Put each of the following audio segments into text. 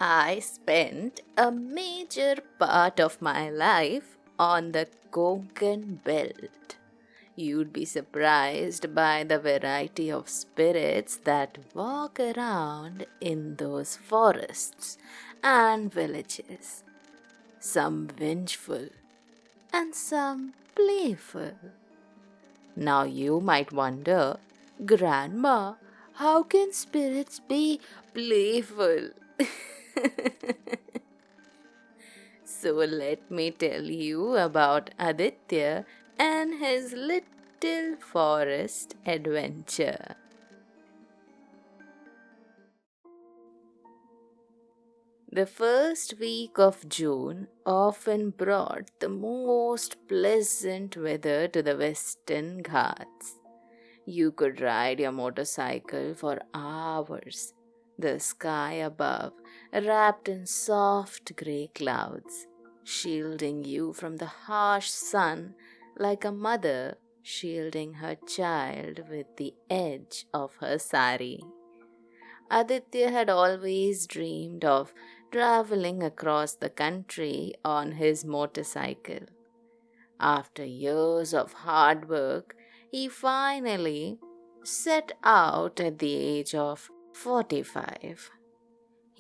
I spent a major part of my life on the Konkan belt. You'd be surprised by the variety of spirits that walk around in those forests and villages. Some vengeful and some playful. Now you might wonder, Grandma, how can spirits be playful? So let me tell you about Aditya and his little forest adventure. The first week of June often brought the most pleasant weather to the Western Ghats. You could ride your motorcycle for hours. The sky above, wrapped in soft grey clouds, shielding you from the harsh sun like a mother shielding her child with the edge of her sari. Aditya had always dreamed of traveling across the country on his motorcycle. After years of hard work, he finally set out at the age of 45.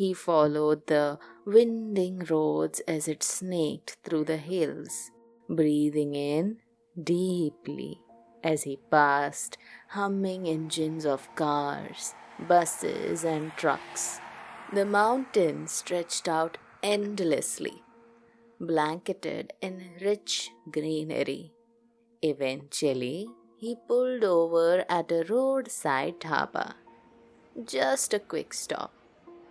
He followed the winding roads as it snaked through the hills, breathing in deeply as he passed humming engines of cars, buses, and trucks. The mountains stretched out endlessly, blanketed in rich greenery. Eventually, he pulled over at a roadside dhaba. Just a quick stop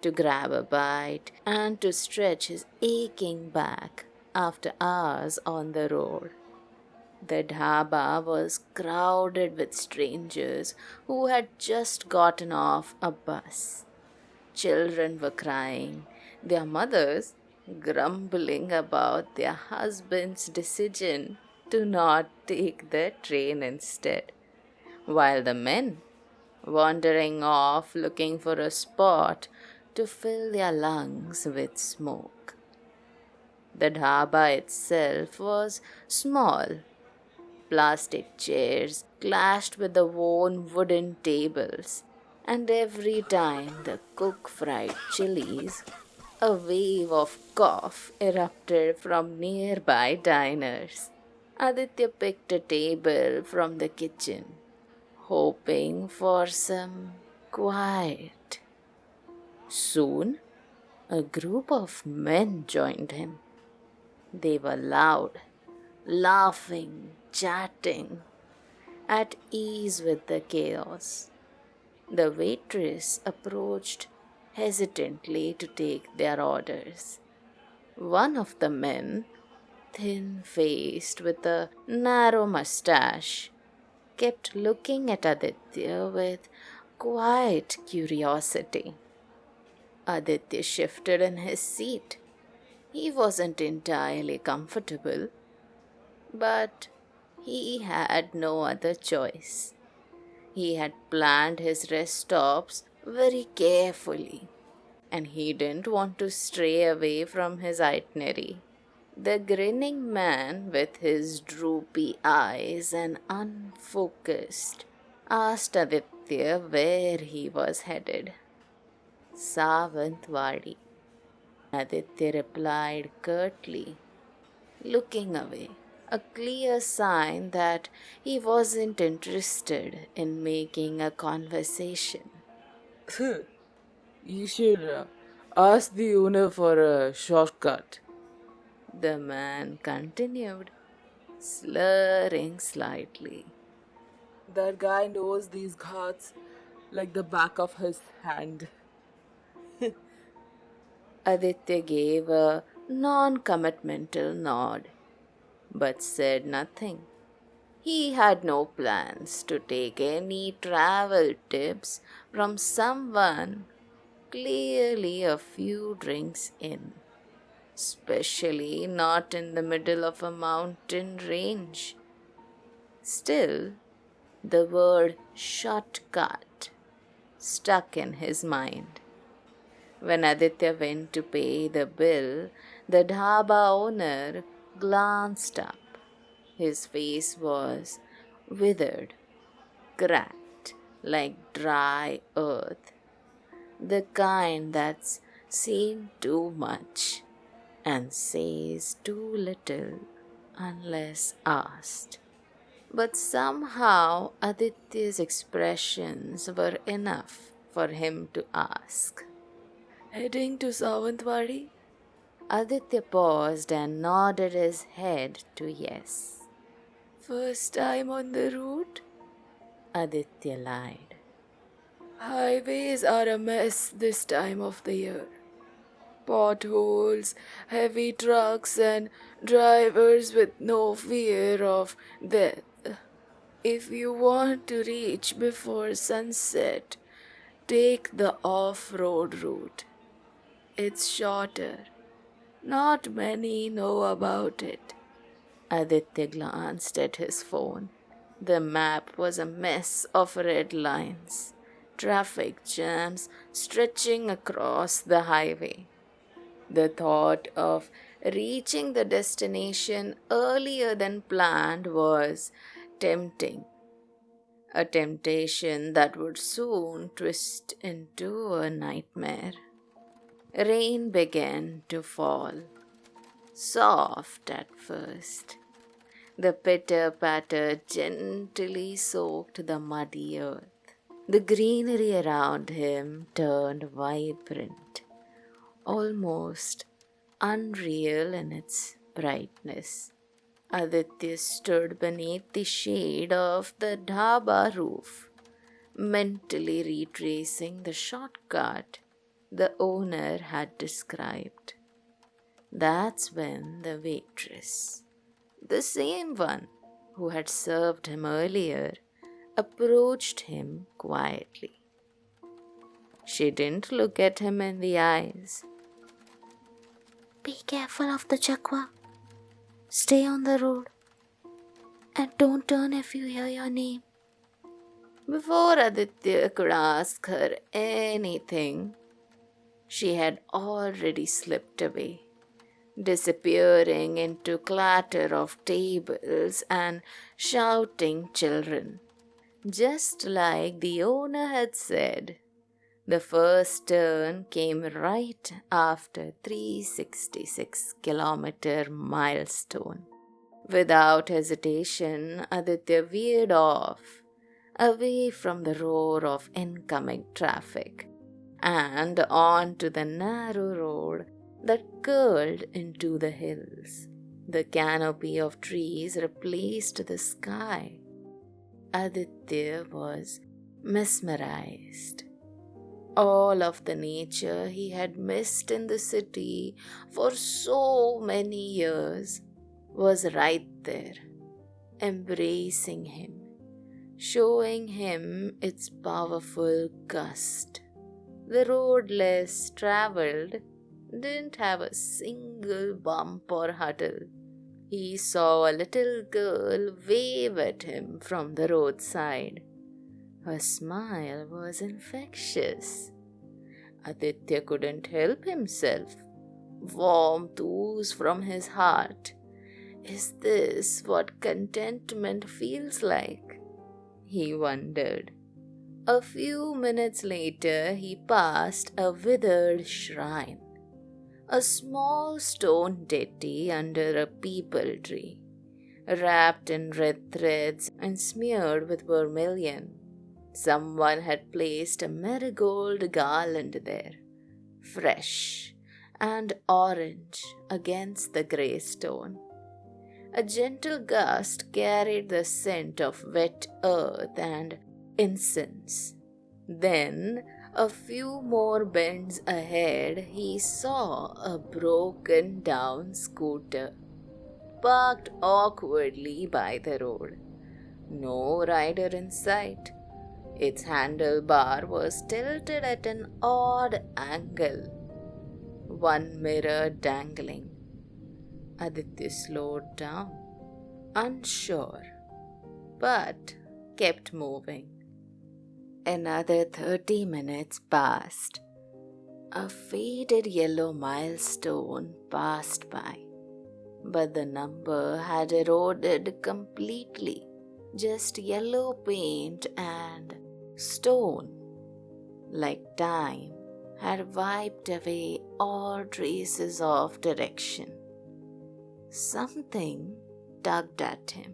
to grab a bite and to stretch his aching back after hours on the road. The dhaba was crowded with strangers who had just gotten off a bus. Children were crying, their mothers grumbling about their husband's decision to not take the train instead, while the men wandering off looking for a spot to fill their lungs with smoke. The dhaba itself was small. Plastic chairs clashed with the worn wooden tables, and every time the cook fried chilies, a wave of cough erupted from nearby diners. Aditya picked a table from the kitchen, hoping for some quiet. Soon, a group of men joined him. They were loud, laughing, chatting, at ease with the chaos. The waitress approached hesitantly to take their orders. One of the men, thin faced with a narrow mustache, kept looking at Aditya with quiet curiosity. Aditya shifted in his seat. He wasn't entirely comfortable, but he had no other choice. He had planned his rest stops very carefully, and he didn't want to stray away from his itinerary. The grinning man with his droopy eyes and unfocused asked Aditya where he was headed. Savantwadi. Aditya replied curtly, looking away, a clear sign that he wasn't interested in making a conversation. You should ask the owner for a shortcut. The man continued, slurring slightly. That guy knows these ghats like the back of his hand. Aditya gave a non commitmental nod, but said nothing. He had no plans to take any travel tips from someone clearly a few drinks in, especially not in the middle of a mountain range. Still, the word shortcut stuck in his mind. When Aditya went to pay the bill, the dhaba owner glanced up. His face was withered, cracked, like dry earth, the kind that's seen too much and says too little unless asked. But somehow Aditya's expressions were enough for him to ask. Heading to Savantwadi? Aditya paused and nodded his head to yes. First time on the route? Aditya lied. Highways are a mess this time of the year. Potholes, heavy trucks, and drivers with no fear of death. If you want to reach before sunset, take the off-road route. It's shorter. Not many know about it. Aditya glanced at his phone. The map was a mess of red lines, traffic jams stretching across the highway. The thought of reaching the destination earlier than planned was tempting, a temptation that would soon twist into a nightmare. Rain began to fall, soft at first. The pitter-patter gently soaked the muddy earth. The greenery around him turned vibrant, almost unreal in its brightness. Aditya stood beneath the shade of the dhaba roof, mentally retracing the shortcut the owner had described. That's when the waitress, the same one who had served him earlier, approached him quietly. She didn't look at him in the eyes. Be careful of the Chakwa. Stay on the road. And don't turn if you hear your name. Before Aditya could ask her anything, she had already slipped away, disappearing into clatter of tables and shouting children. Just like the owner had said, the first turn came right after 366-kilometer milestone. Without hesitation, Aditya veered off, away from the roar of incoming traffic, and onto the narrow road that curled into the hills. The canopy of trees replaced the sky. Aditya was mesmerized. All of the nature he had missed in the city for so many years was right there, embracing him, showing him its powerful gust. The road less traveled didn't have a single bump or huddle. He saw a little girl wave at him from the roadside. Her smile was infectious. Aditya couldn't help himself. Warmth oozed from his heart. Is this what contentment feels like? He wondered. A few minutes later, he passed a withered shrine, a small stone deity under a peepal tree, wrapped in red threads and smeared with vermilion. Someone had placed a marigold garland there, fresh and orange against the grey stone. A gentle gust carried the scent of wet earth and incense. Then, a few more bends ahead, he saw a broken down scooter, parked awkwardly by the road. No rider in sight. Its handlebar was tilted at an odd angle, one mirror dangling. Aditya slowed down, unsure, but kept moving. Another 30 minutes passed. A faded yellow milestone passed by, but the number had eroded completely. Just yellow paint and stone, like time had wiped away all traces of direction. Something tugged at him,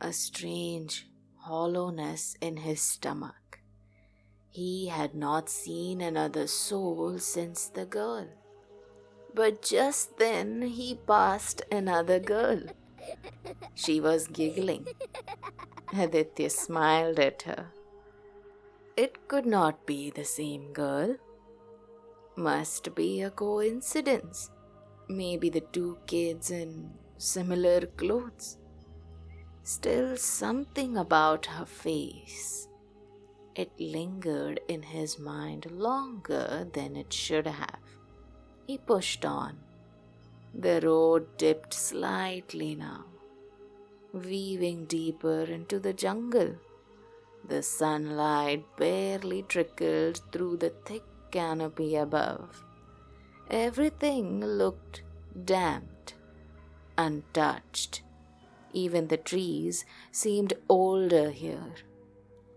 a strange hollowness in his stomach. He had not seen another soul since the girl. But just then he passed another girl. She was giggling. Aditya smiled at her. It could not be the same girl. Must be a coincidence. Maybe the two kids in similar clothes. Still, something about her face. It lingered in his mind longer than it should have. He pushed on. The road dipped slightly now, weaving deeper into the jungle. The sunlight barely trickled through the thick canopy above. Everything looked damped, untouched. Even the trees seemed older here.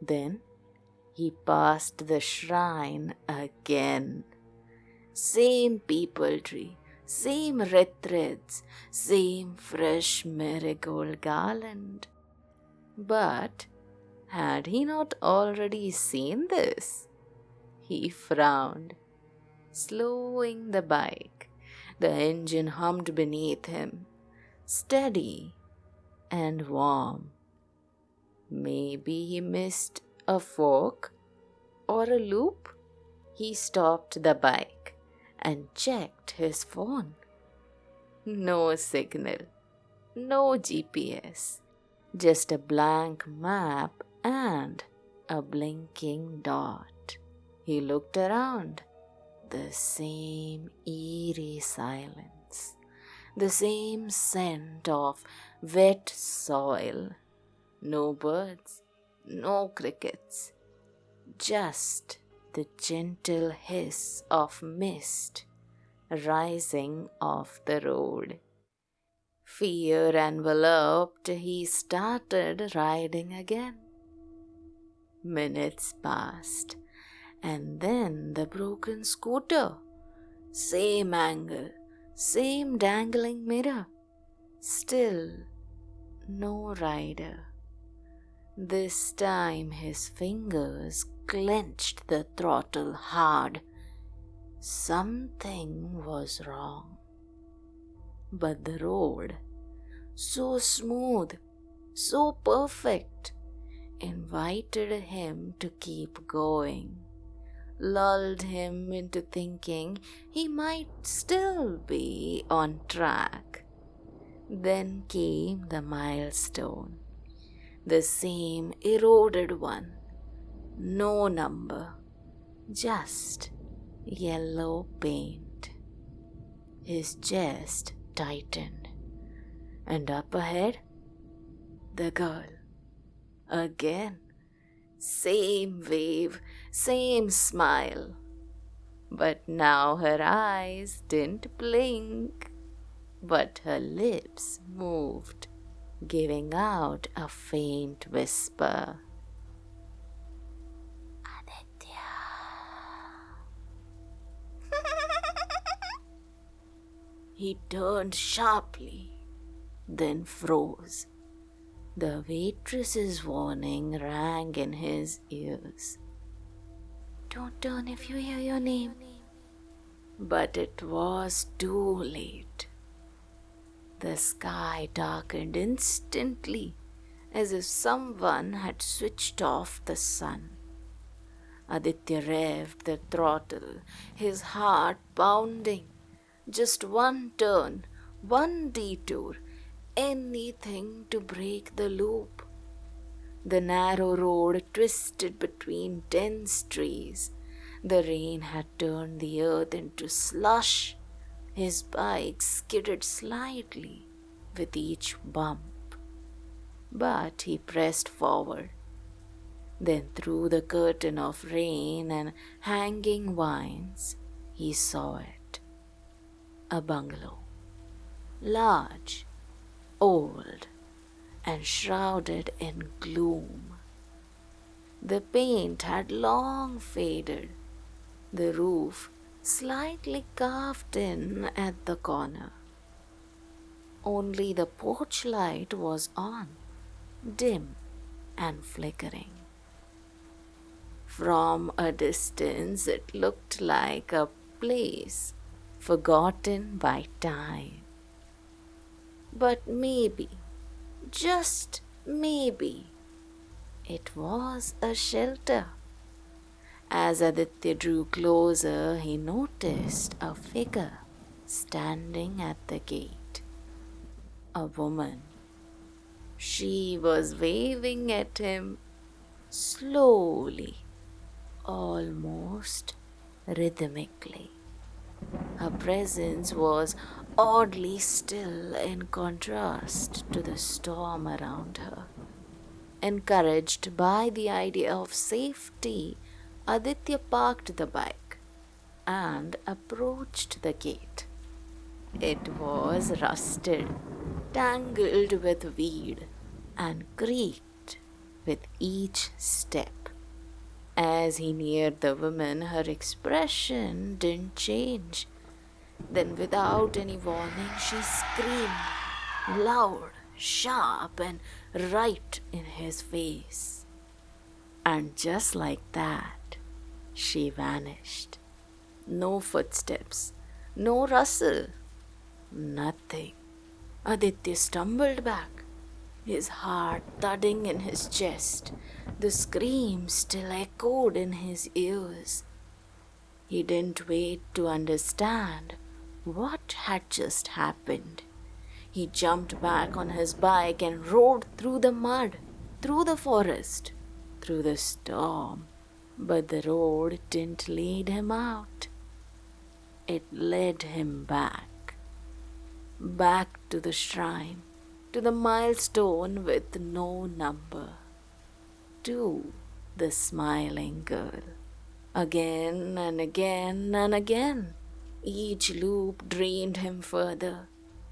Then he passed the shrine again. Same peepal tree, same red threads, same fresh marigold garland. But had he not already seen this? He frowned, slowing the bike. The engine hummed beneath him, steady and warm. Maybe he missed a fork or a loop? He stopped the bike and checked his phone. No signal, no GPS, just a blank map and a blinking dot. He looked around. The same eerie silence, the same scent of wet soil. No birds, no crickets, just the gentle hiss of mist rising off the road. Fear enveloped, he started riding again. Minutes passed, and then the broken scooter. Same angle, same dangling mirror. Still no rider. This time his fingers clenched the throttle hard. Something was wrong. But the road, so smooth, so perfect, invited him to keep going, lulled him into thinking he might still be on track. Then came the milestone, the same eroded one, no number, just yellow paint. His chest tightened, and up ahead, the girl. Again, same wave, same smile. But now her eyes didn't blink, but her lips moved, giving out a faint whisper. Aditya. He turned sharply, then froze. The waitress's warning rang in his ears. Don't turn if you hear your name. But it was too late. The sky darkened instantly, as if someone had switched off the sun. Aditya revved the throttle, his heart pounding. Just one turn, one detour, anything to break the loop. The narrow road twisted between dense trees. The rain had turned the earth into slush. His bike skidded slightly with each bump. But he pressed forward. Then through the curtain of rain and hanging vines, he saw it. A bungalow. Large, old, and shrouded in gloom. The paint had long faded, the roof slightly carved in at the corner. Only the porch light was on, dim and flickering. From a distance, it looked like a place forgotten by time. But maybe, just maybe, it was a shelter. As Aditya drew closer, he noticed a figure standing at the gate. A woman. She was waving at him slowly, almost rhythmically. Her presence was oddly still in contrast to the storm around her. Encouraged by the idea of safety, Aditya parked the bike and approached the gate. It was rusted, tangled with weed, and creaked with each step. As he neared the woman, her expression didn't change. Then, without any warning, she screamed, loud, sharp, and right in his face. And just like that, she vanished. No footsteps, no rustle, nothing. Aditya stumbled back, his heart thudding in his chest. The scream still echoed in his ears. He didn't wait to understand what had just happened. He jumped back on his bike and rode through the mud, through the forest, through the storm. But the road didn't lead him out. It led him back. Back to the shrine, to the milestone with no number, to the smiling girl. Again and again and again, each loop drained him further.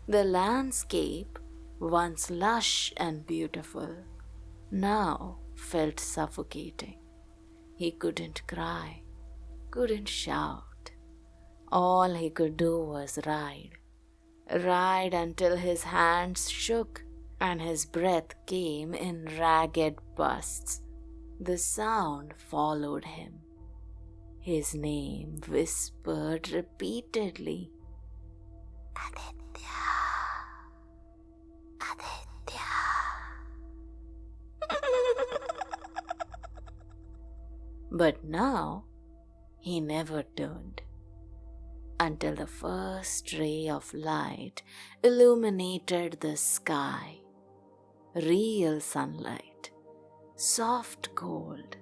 The landscape, once lush and beautiful, now felt suffocating. He couldn't cry, couldn't shout. All he could do was ride until his hands shook and his breath came in ragged bursts. The sound followed him. His name whispered repeatedly, Aditya, Aditya. But now he never turned until the first ray of light illuminated the sky. Real sunlight, soft gold,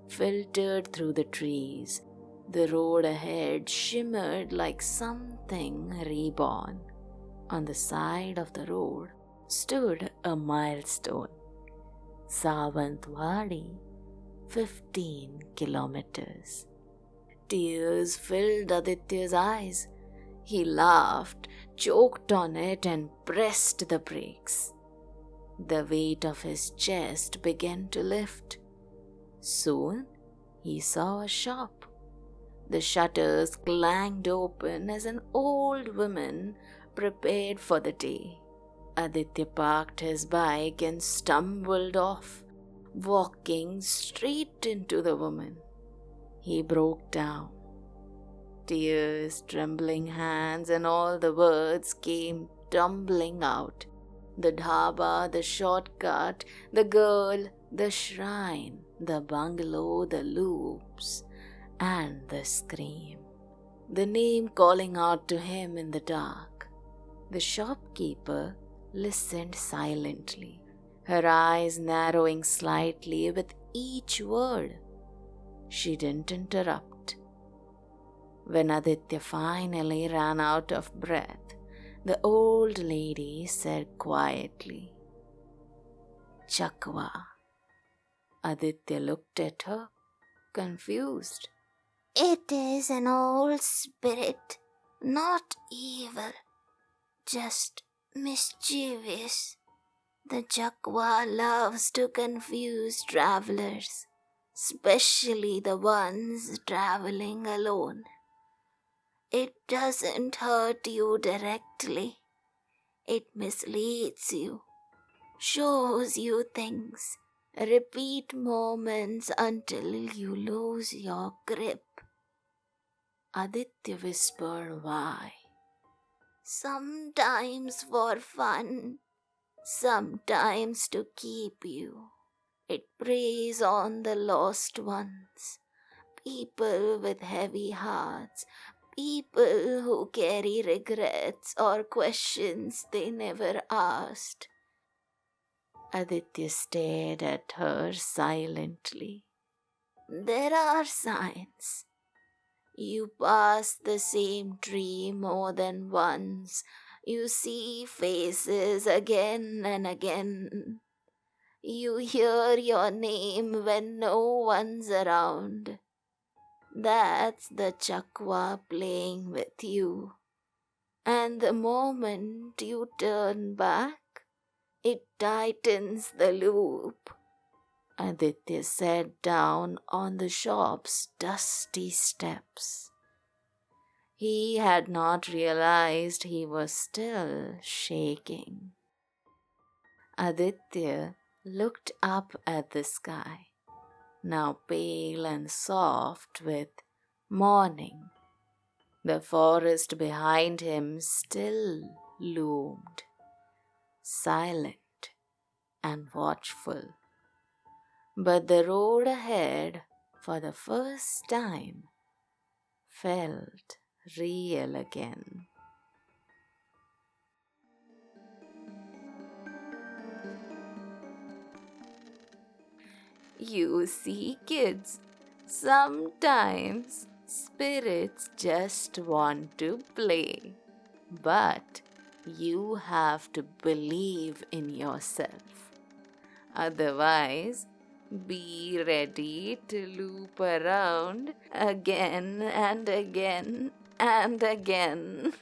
filtered through the trees. The road ahead shimmered like something reborn. On the side of the road stood a milestone. Savantwadi, 15 kilometers. Tears filled Aditya's eyes. He laughed, choked on it, and pressed the brakes. The weight of his chest began to lift. Soon he saw a shop. The shutters clanged open as an old woman prepared for the day. Aditya parked his bike and stumbled off, walking straight into the woman. He broke down. Tears, trembling hands, and all the words came tumbling out. The dhaba, the shortcut, the girl, the shrine, the bungalow, the loops, and the scream. The name calling out to him in the dark. The shopkeeper listened silently, her eyes narrowing slightly with each word. She didn't interrupt. When Aditya finally ran out of breath, the old lady said quietly, Chakwa, Aditya looked at her, confused. It is an old spirit, not evil, just mischievous. The Chakwa loves to confuse travelers, especially the ones traveling alone. It doesn't hurt you directly. It misleads you, shows you things, repeat moments until you lose your grip. Aditya whispered, why? Sometimes for fun, sometimes to keep you. It preys on the lost ones, people with heavy hearts, people who carry regrets or questions they never asked. Aditya stared at her silently. There are signs. You pass the same tree more than once. You see faces again and again. You hear your name when no one's around. That's the Chakwa playing with you. And the moment you turn back, it tightens the loop. Aditya sat down on the shop's dusty steps. He had not realized he was still shaking. Aditya looked up at the sky, now pale and soft with morning. The forest behind him still loomed, silent and watchful. But the road ahead, for the first time, felt real again. You see, kids, sometimes spirits just want to play. But you have to believe in yourself. Otherwise, be ready to loop around again and again and again.